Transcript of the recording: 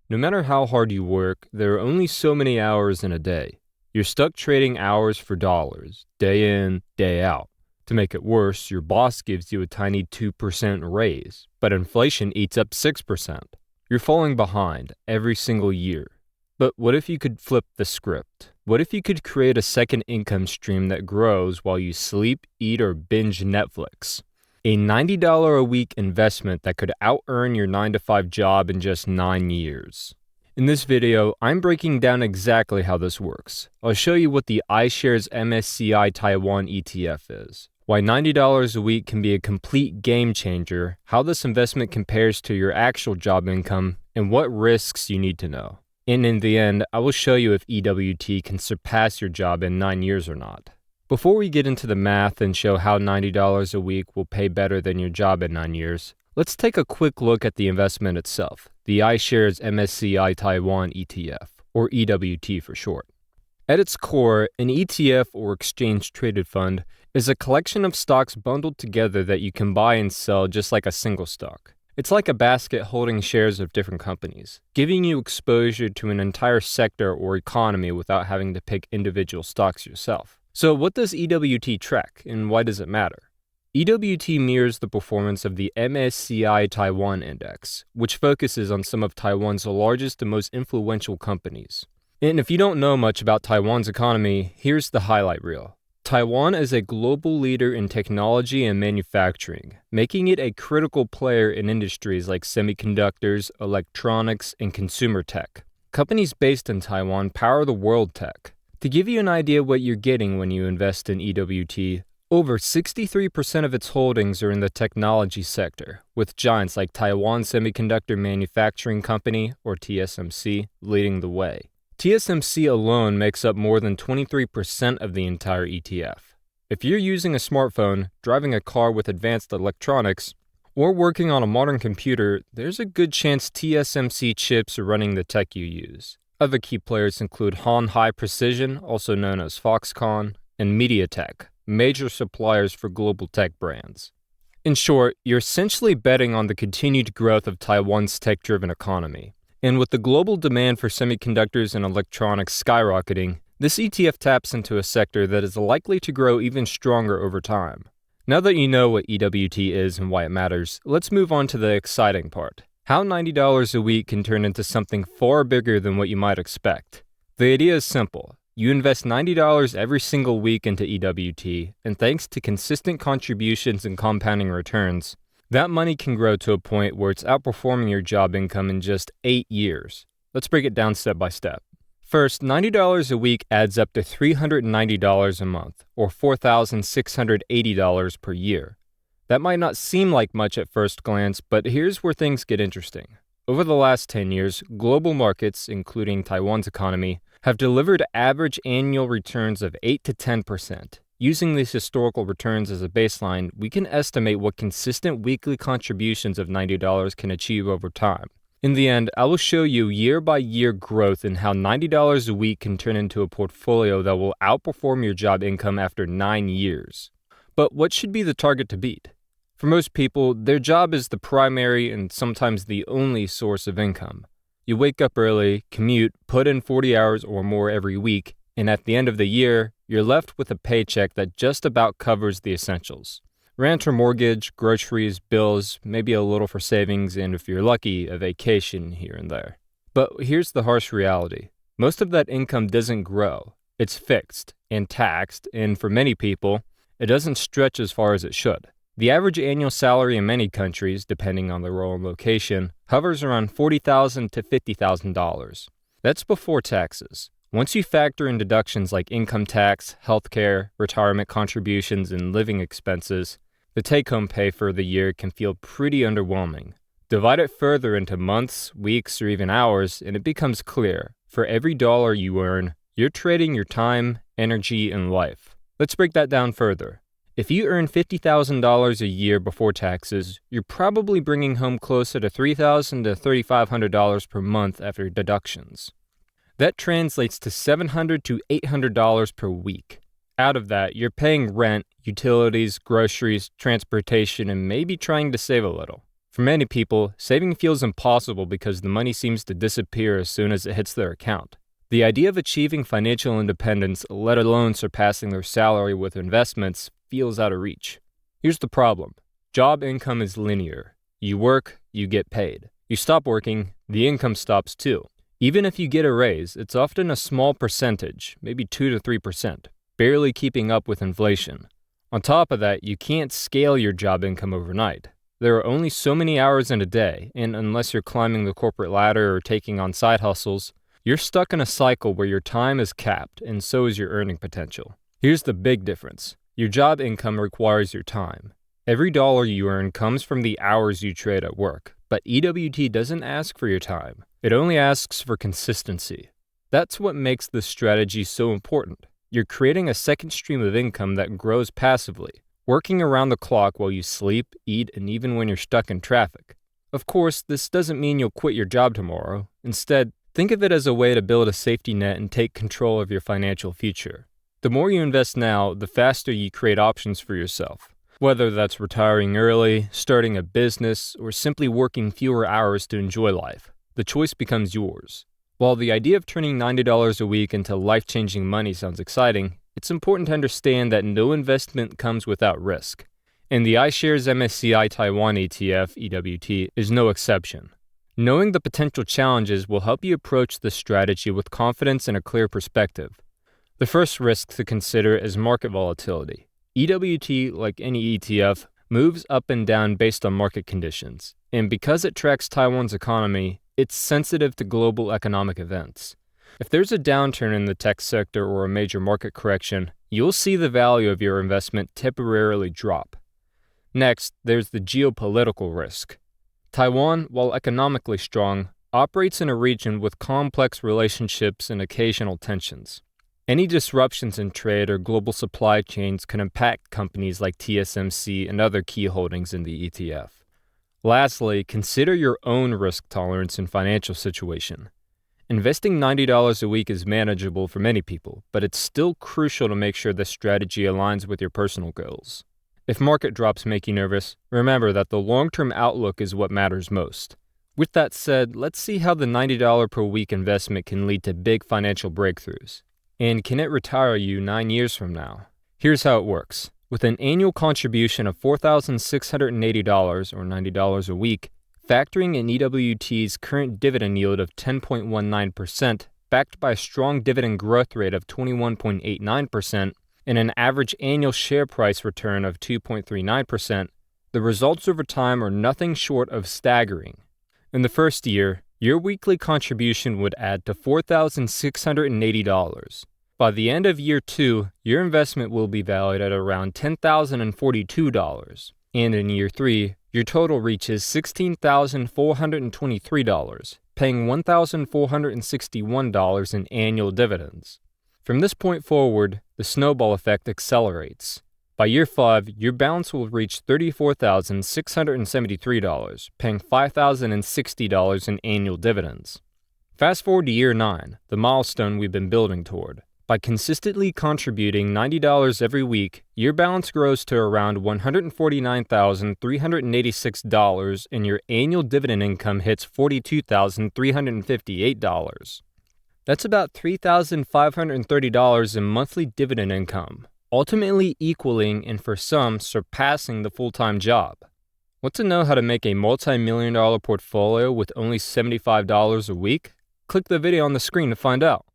No matter how hard you work, there are only so many hours in a day. You're stuck trading hours for dollars, day in, day out. To make it worse, your boss gives you a tiny 2% raise, but inflation eats up 6%. You're falling behind every single year. But what if you could flip the script? What if you could create a second income stream that grows while you sleep, eat, or binge Netflix? A $90 a week investment that could out-earn your 9-to-5 job in just 9 years. In this video, I'm breaking down exactly how this works. I'll show you what the iShares MSCI Taiwan ETF is, why $90 a week can be a complete game changer, how this investment compares to your actual job income, and what risks you need to know. And in the end, I will show you if EWT can surpass your job in 9 years or not. Before we get into the math and show how $90 a week will pay better than your job in 9 years, let's take a quick look at the investment itself, the iShares MSCI Taiwan ETF, or EWT for short. At its core, an ETF, or exchange-traded fund, is a collection of stocks bundled together that you can buy and sell just like a single stock. It's like a basket holding shares of different companies, giving you exposure to an entire sector or economy without having to pick individual stocks yourself. So what does EWT track, and why does it matter? EWT mirrors the performance of the MSCI Taiwan Index, which focuses on some of Taiwan's largest and most influential companies. And if you don't know much about Taiwan's economy, here's the highlight reel. Taiwan is a global leader in technology and manufacturing, making it a critical player in industries like semiconductors, electronics, and consumer tech. Companies based in Taiwan power the world tech. To give you an idea what you're getting when you invest in EWT, over 63% of its holdings are in the technology sector, with giants like Taiwan Semiconductor Manufacturing Company, or TSMC, leading the way. TSMC alone makes up more than 23% of the entire ETF. If you're using a smartphone, driving a car with advanced electronics, or working on a modern computer, there's a good chance TSMC chips are running the tech you use. Other key players include Han High Precision, also known as Foxconn, and MediaTek, major suppliers for global tech brands. In short, you're essentially betting on the continued growth of Taiwan's tech-driven economy. And with the global demand for semiconductors and electronics skyrocketing, this ETF taps into a sector that is likely to grow even stronger over time. Now that you know what EWT is and why it matters, let's move on to the exciting part. How $90 a week can turn into something far bigger than what you might expect. The idea is simple. You invest $90 every single week into EWT, and thanks to consistent contributions and compounding returns, that money can grow to a point where it's outperforming your job income in just 8 years. Let's break it down step by step. First, $90 a week adds up to $390 a month, or $4,680 per year. That might not seem like much at first glance, but here's where things get interesting. Over the last 10 years, global markets, including Taiwan's economy, have delivered average annual returns of 8 to 10%. Using these historical returns as a baseline, we can estimate what consistent weekly contributions of $90 can achieve over time. In the end, I will show you year-by-year growth and how $90 a week can turn into a portfolio that will outperform your job income after 9 years. But what should be the target to beat? For most people, their job is the primary and sometimes the only source of income. You wake up early, commute, put in 40 hours or more every week, and at the end of the year, you're left with a paycheck that just about covers the essentials. Rent or mortgage, groceries, bills, maybe a little for savings, and if you're lucky, a vacation here and there. But here's the harsh reality. Most of that income doesn't grow. It's fixed and taxed, and for many people, it doesn't stretch as far as it should. The average annual salary in many countries, depending on the role and location, hovers around $40,000 to $50,000. That's before taxes. Once you factor in deductions like income tax, healthcare, retirement contributions, and living expenses, the take-home pay for the year can feel pretty underwhelming. Divide it further into months, weeks, or even hours, and it becomes clear. For every dollar you earn, you're trading your time, energy, and life. Let's break that down further. If you earn $50,000 a year before taxes, you're probably bringing home closer to $3,000 to $3,500 per month after deductions. That translates to $700 to $800 per week. Out of that, you're paying rent, utilities, groceries, transportation, and maybe trying to save a little. For many people, saving feels impossible because the money seems to disappear as soon as it hits their account. The idea of achieving financial independence, let alone surpassing their salary with investments, feels out of reach. Here's the problem. Job income is linear. You work, you get paid. You stop working, the income stops too. Even if you get a raise, it's often a small percentage, maybe 2 to 3%, barely keeping up with inflation. On top of that, you can't scale your job income overnight. There are only so many hours in a day, and unless you're climbing the corporate ladder or taking on side hustles, you're stuck in a cycle where your time is capped and so is your earning potential. Here's the big difference. Your job income requires your time. Every dollar you earn comes from the hours you trade at work, but EWT doesn't ask for your time. It only asks for consistency. That's what makes this strategy so important. You're creating a second stream of income that grows passively, working around the clock while you sleep, eat, and even when you're stuck in traffic. Of course, this doesn't mean you'll quit your job tomorrow. Instead, think of it as a way to build a safety net and take control of your financial future. The more you invest now, the faster you create options for yourself. Whether that's retiring early, starting a business, or simply working fewer hours to enjoy life, the choice becomes yours. While the idea of turning $90 a week into life-changing money sounds exciting, it's important to understand that no investment comes without risk. And the iShares MSCI Taiwan ETF, EWT, is no exception. Knowing the potential challenges will help you approach this strategy with confidence and a clear perspective. The first risk to consider is market volatility. EWT, like any ETF, moves up and down based on market conditions. And because it tracks Taiwan's economy, it's sensitive to global economic events. If there's a downturn in the tech sector or a major market correction, you'll see the value of your investment temporarily drop. Next, there's the geopolitical risk. Taiwan, while economically strong, operates in a region with complex relationships and occasional tensions. Any disruptions in trade or global supply chains can impact companies like TSMC and other key holdings in the ETF. Lastly, consider your own risk tolerance and financial situation. Investing $90 a week is manageable for many people, but it's still crucial to make sure this strategy aligns with your personal goals. If market drops make you nervous, remember that the long-term outlook is what matters most. With that said, let's see how the $90 per week investment can lead to big financial breakthroughs. And can it retire you 9 years from now? Here's how it works. With an annual contribution of $4,680 or $90 a week, factoring in EWT's current dividend yield of 10.19%, backed by a strong dividend growth rate of 21.89%, and an average annual share price return of 2.39%, the results over time are nothing short of staggering. In the first year, your weekly contribution would add to $4,680. By the end of year 2, your investment will be valued at around $10,042. And in year 3, your total reaches $16,423, paying $1,461 in annual dividends. From this point forward, the snowball effect accelerates. By year 5, your balance will reach $34,673, paying $5,060 in annual dividends. Fast forward to year 9, the milestone we've been building toward. By consistently contributing $90 every week, your balance grows to around $149,386 and your annual dividend income hits $42,358. That's about $3,530 in monthly dividend income, ultimately equaling and for some surpassing the full-time job. Want to know how to make a multi-million-dollar portfolio with only $75 a week? Click the video on the screen to find out.